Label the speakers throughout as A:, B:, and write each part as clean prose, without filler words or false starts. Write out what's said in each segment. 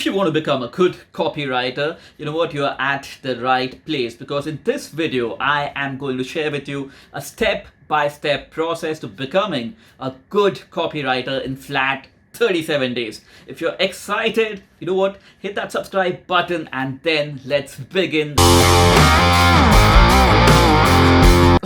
A: If you want to become a good copywriter, you know what, you're at the right place, because in this video, I am going to share with you a step-by-step process to becoming a good copywriter in flat 37 days. If you're excited, you know what, hit that subscribe button and then let's begin.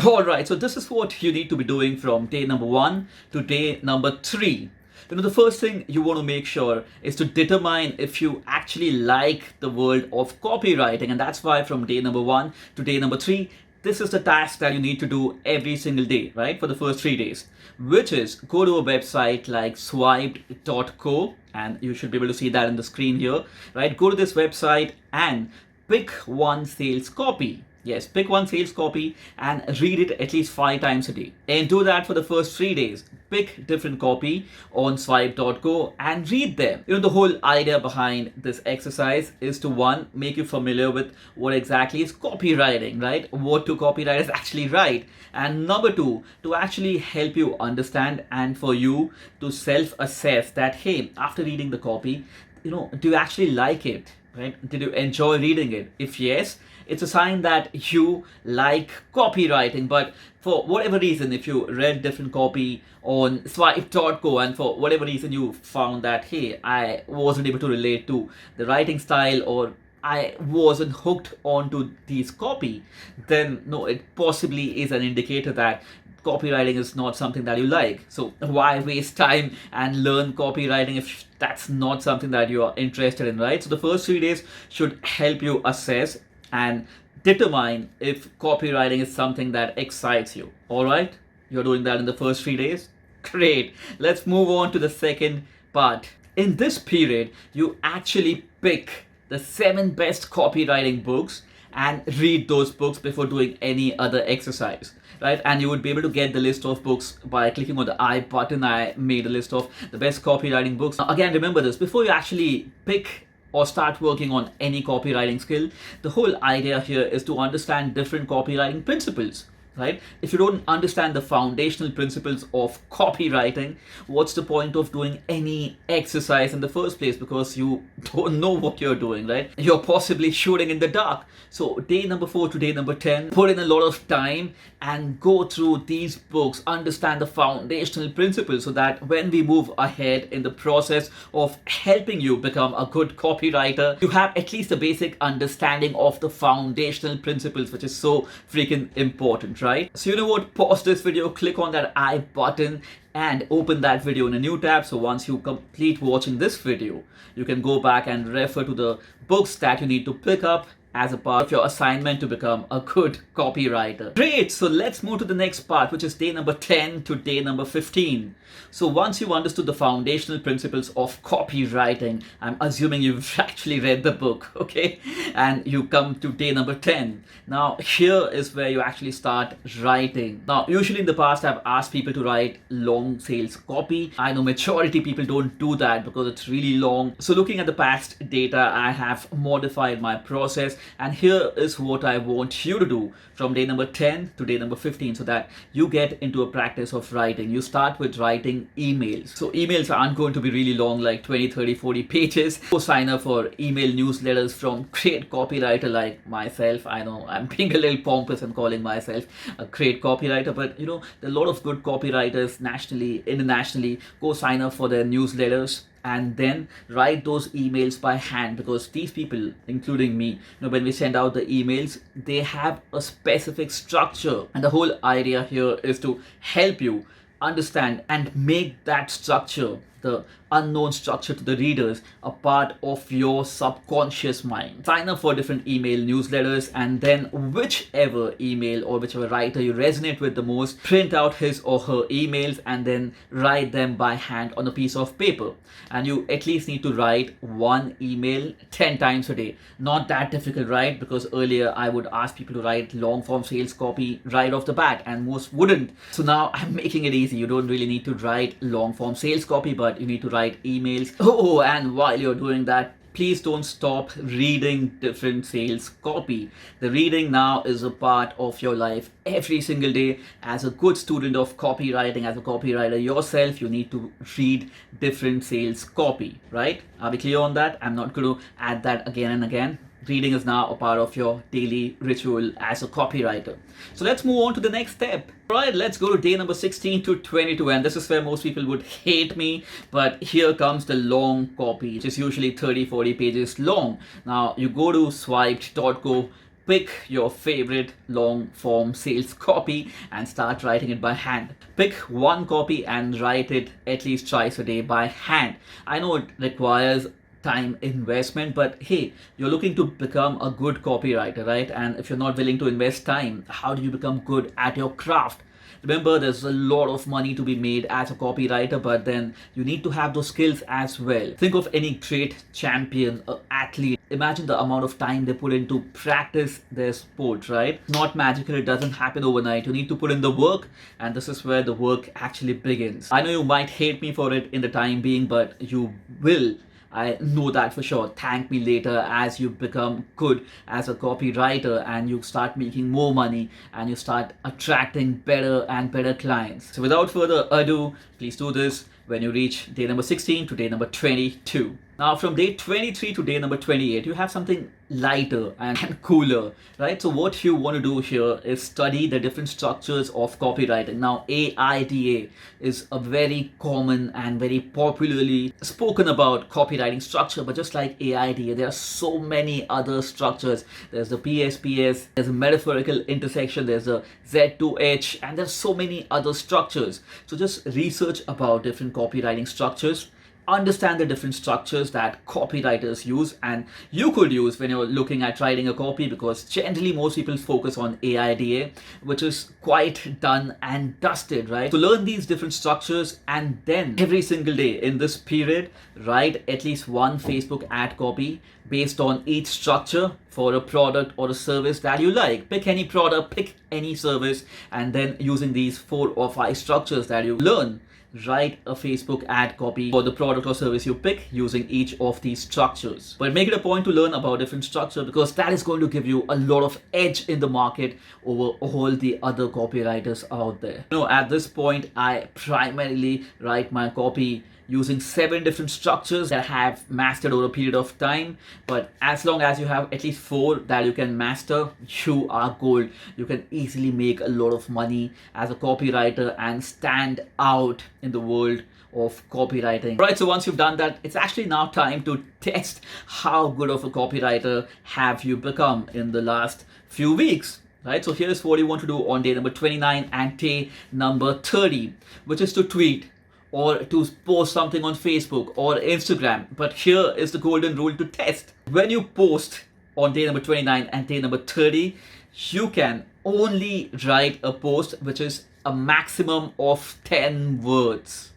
A: Alright, so this is what you need to be doing from day number 1 to day number 3. The first thing you want to make sure is to determine if you actually like the world of copywriting. And that's why from day number 1 to day number 3, this is the task that you need to do every single day, right? For the first 3 days, which is go to a website like swiped.co, and you should be able to see that in the screen here, right? Go to this website and pick one sales copy. Yes, pick one sales copy and read it at least 5 times a day. And do that for the first 3 days. Pick different copy on swipe.co and read them. The whole idea behind this exercise is to, one, make you familiar with what exactly is copywriting, right? What do copywriters actually write? And number 2, to actually help you understand and for you to self-assess that, hey, after reading the copy, do you actually like it? Right? Did you enjoy reading it? If yes, it's a sign that you like copywriting. But for whatever reason, if you read different copy on swipe.co and for whatever reason you found that, hey, I wasn't able to relate to the writing style, or I wasn't hooked onto these copy, then no, it possibly is an indicator that copywriting is not something that you like. So why waste time and learn copywriting if that's not something that you are interested in, right? So the first 3 days should help you assess and determine if copywriting is something that excites you. All right, you're doing that in the first 3 days. Great. Let's move on to the second part. In this period, you actually pick the 7 best copywriting books and read those books before doing any other exercise, right? And you would be able to get the list of books by clicking on the I button. I made a list of the best copywriting books. Now, again, remember this, before you actually pick or start working on any copywriting skill, the whole idea here is to understand different copywriting principles. Right? If you don't understand the foundational principles of copywriting, what's the point of doing any exercise in the first place? Because you don't know what you're doing, right? You're possibly shooting in the dark. So day number 4 to day number 10, put in a lot of time and go through these books, understand the foundational principles, so that when we move ahead in the process of helping you become a good copywriter, you have at least a basic understanding of the foundational principles, which is so freaking important, right? So you know what, pause this video, click on that I button and open that video in a new tab. So once you complete watching this video, you can go back and refer to the books that you need to pick up as a part of your assignment to become a good copywriter. Great, so let's move to the next part, which is day number 10 to day number 15. So once you've understood the foundational principles of copywriting, I'm assuming you've actually read the book, okay? And you come to day number 10. Now, here is where you actually start writing. Now, usually in the past, I've asked people to write long sales copy. I know majority people don't do that because it's really long. So looking at the past data, I have modified my process. And here is what I want you to do from day number 10 to day number 15, so that you get into a practice of writing. You start with writing emails. So emails aren't going to be really long, like 20, 30, 40 pages. Go sign up for email newsletters from Great Copywriter like myself. I know I'm being a little pompous and calling myself a great copywriter, but there are a lot of good copywriters nationally, internationally. Go sign up for their newsletters and then write those emails by hand, because these people, including me, when we send out the emails, they have a specific structure, and the whole idea here is to help you understand and make that structure, the unknown structure to the readers, a part of your subconscious mind. Sign up for different email newsletters, and then whichever email or whichever writer you resonate with the most, print out his or her emails and then write them by hand on a piece of paper. And you at least need to write one email 10 times a day. Not that difficult, right? Because earlier I would ask people to write long form sales copy right off the bat, and most wouldn't. So now I'm making it easy. You don't really need to write long form sales copy, but you need to write emails. Oh, and while you're doing that, please don't stop reading different sales copy. The reading now is a part of your life every single day. As a good student of copywriting, as a copywriter yourself, you need to read different sales copy, right? Are we clear on that? I'm not going to add that again and again. Reading is now a part of your daily ritual as a copywriter. So let's move on to the next step. All right, let's go to day number 16 to 22, and this is where most people would hate me, but here comes the long copy, which is usually 30-40 pages long. Now you go to swiped.co, pick your favorite long form sales copy and start writing it by hand. Pick one copy and write it at least twice a day by hand. I know it requires time investment, but hey, you're looking to become a good copywriter, right? And if you're not willing to invest time, how do you become good at your craft? Remember, there's a lot of money to be made as a copywriter, but then you need to have those skills as well. Think of any great champion, athlete. Imagine the amount of time they put in to practice their sport, right? Not magical, it doesn't happen overnight. You need to put in the work, and this is where the work actually begins. I know you might hate me for it in the time being, but you will. I know that for sure. Thank me later as you become good as a copywriter and you start making more money and you start attracting better and better clients. So without further ado, please do this when you reach day number 16 to day number 22. Now from day 23 to day number 28, you have something lighter and cooler, right? So what you want to do here is study the different structures of copywriting. Now AIDA is a very common and very popularly spoken about copywriting structure, but just like AIDA, there are so many other structures. There's the PSPS, there's a metaphorical intersection, there's a Z2H, and there's so many other structures. So just research about different copywriting structures. Understand the different structures that copywriters use and you could use when you're looking at writing a copy, because generally most people focus on AIDA, which is quite done and dusted, right? So learn these different structures and then every single day in this period, write at least one Facebook ad copy based on each structure for a product or a service that you like. Pick any product, pick any service, and then using these 4 or 5 structures that you learn, write a Facebook ad copy for the product or service you pick using each of these structures. But make it a point to learn about different structure, because that is going to give you a lot of edge in the market over all the other copywriters out there. You know, at this point, I primarily write my copy using 7 different structures that I have mastered over a period of time. But as long as you have at least 4 that you can master, you are gold. You can easily make a lot of money as a copywriter and stand out in the world of copywriting. Right, so once you've done that, it's actually now time to test how good of a copywriter have you become in the last few weeks. Right, so here's what you want to do on day number 29 and day number 30, which is to tweet or to post something on Facebook or Instagram. But here is the golden rule to test. When you post on day number 29 and day number 30, you can only write a post which is a maximum of 10 words.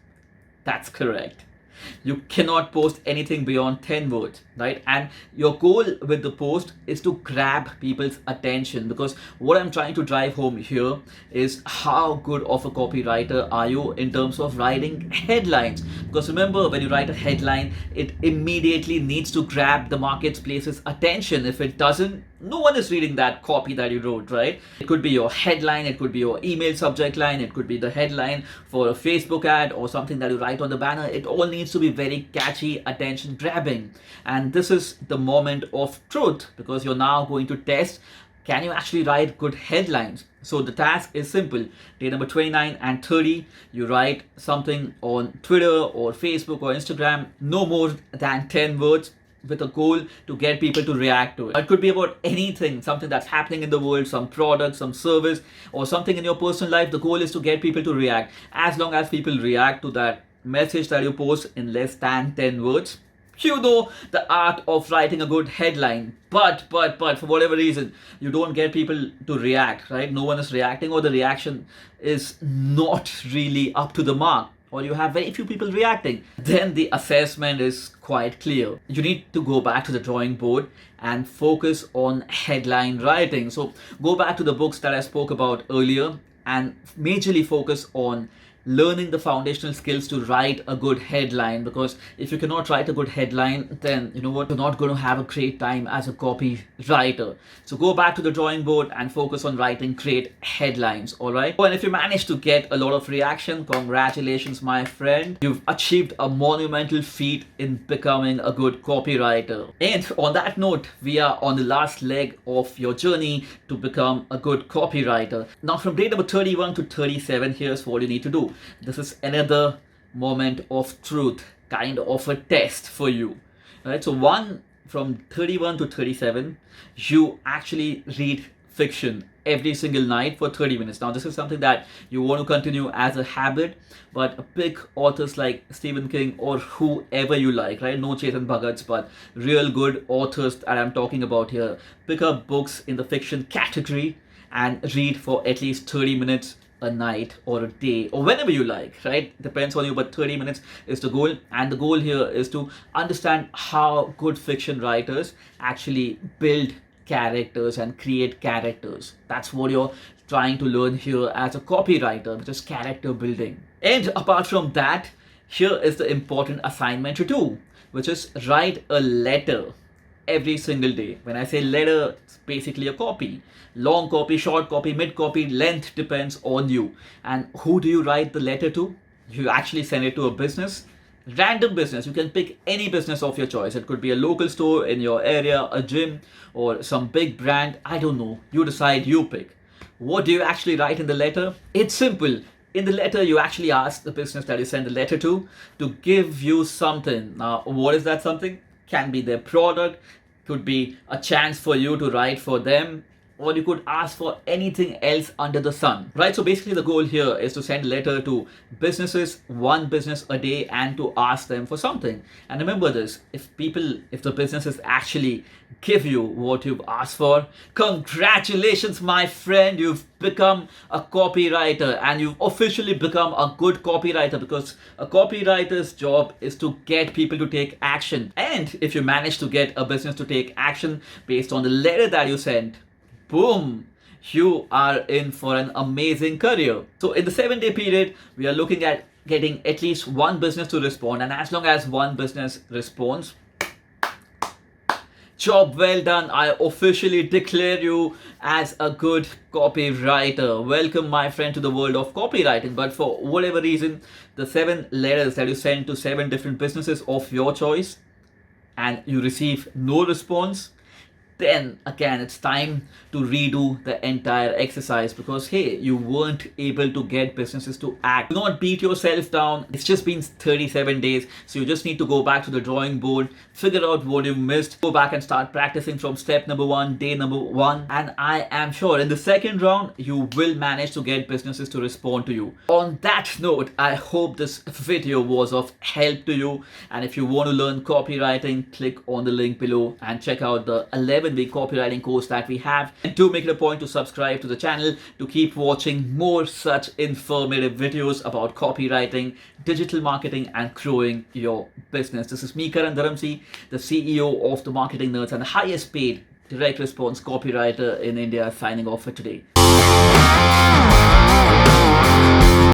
A: That's correct. You cannot post anything beyond 10 words, right? And your goal with the post is to grab people's attention, because what I'm trying to drive home here is how good of a copywriter are you in terms of writing headlines. Because remember, when you write a headline, it immediately needs to grab the marketplace's attention. If it doesn't, no one is reading that copy that you wrote, right? It could be your headline, it could be your email subject line, it could be the headline for a Facebook ad or something that you write on the banner. It all needs to be very catchy, attention grabbing. And this is the moment of truth, because you're now going to test, can you actually write good headlines? So the task is simple. Day number 29 and 30, you write something on Twitter or Facebook or Instagram, no more than 10 words, with a goal to get people to react to it. It could be about anything, something that's happening in the world, some product, some service, or something in your personal life. The goal is to get people to react. As long as people react to that message that you post in less than 10 words, you know the art of writing a good headline. But for whatever reason, you don't get people to react, right? No one is reacting, or the reaction is not really up to the mark, or you have very few people reacting, then the assessment is quite clear. You need to go back to the drawing board and focus on headline writing. So go back to the books that I spoke about earlier and majorly focus on learning the foundational skills to write a good headline, because if you cannot write a good headline, then you know what, you're not going to have a great time as a copywriter. So go back to the drawing board and focus on writing great headlines. All right. And if you manage to get a lot of reaction, congratulations, my friend. You've achieved a monumental feat in becoming a good copywriter. And on that note, we are on the last leg of your journey to become a good copywriter. Now, from day number 31 to 37, here's what you need to do. This is another moment of truth, kind of a test for you. All right. So from 31 to 37, you actually read fiction every single night for 30 minutes. Now, this is something that you want to continue as a habit, but pick authors like Stephen King or whoever you like, right? No Chetan Bhagats, but real good authors that I'm talking about here. Pick up books in the fiction category and read for at least 30 minutes a night or a day or whenever you like, right? Depends on you, but 30 minutes is the goal. And the goal here is to understand how good fiction writers actually build characters and create characters. That's what you're trying to learn here as a copywriter, which is character building. And apart from that, here is the important assignment to do, which is write a letter every single day. When I say letter, it's basically a copy. Long copy, short copy, mid copy, length depends on you. And who do you write the letter to? You actually send it to a business. Random business. You can pick any business of your choice. It could be a local store in your area, a gym, or some big brand. I don't know. You decide, you pick. What do you actually write in the letter? It's simple. In the letter, you actually ask the business that you send the letter to give you something. Now, what is that something? Can be their product, could be a chance for you to write for them, or you could ask for anything else under the sun, right? So basically the goal here is to send a letter to businesses, one business a day, and to ask them for something. And remember this, if the businesses actually give you what you've asked for, congratulations, my friend, you've become a copywriter and you've officially become a good copywriter, because a copywriter's job is to get people to take action. And if you manage to get a business to take action based on the letter that you sent, boom, you are in for an amazing career. So in the 7-day period, we are looking at getting at least one business to respond. And as long as one business responds, job well done. I officially declare you as a good copywriter. Welcome, my friend, to the world of copywriting. But for whatever reason, the 7 letters that you send to 7 different businesses of your choice and you receive no response, then again, it's time to redo the entire exercise, because hey, you weren't able to get businesses to act. Do not beat yourself down. It's just been 37 days. So you just need to go back to the drawing board, figure out what you missed, go back and start practicing from step number 1, day number 1. And I am sure in the second round, you will manage to get businesses to respond to you. On that note, I hope this video was of help to you. And if you want to learn copywriting, click on the link below and check out the 11-week copywriting course that we have. And do make it a point to subscribe to the channel to keep watching more such informative videos about copywriting, digital marketing, and growing your business. This is me, Karan Dharamsi, the CEO of the Marketing Nerds and the highest paid direct response copywriter in India, signing off for today.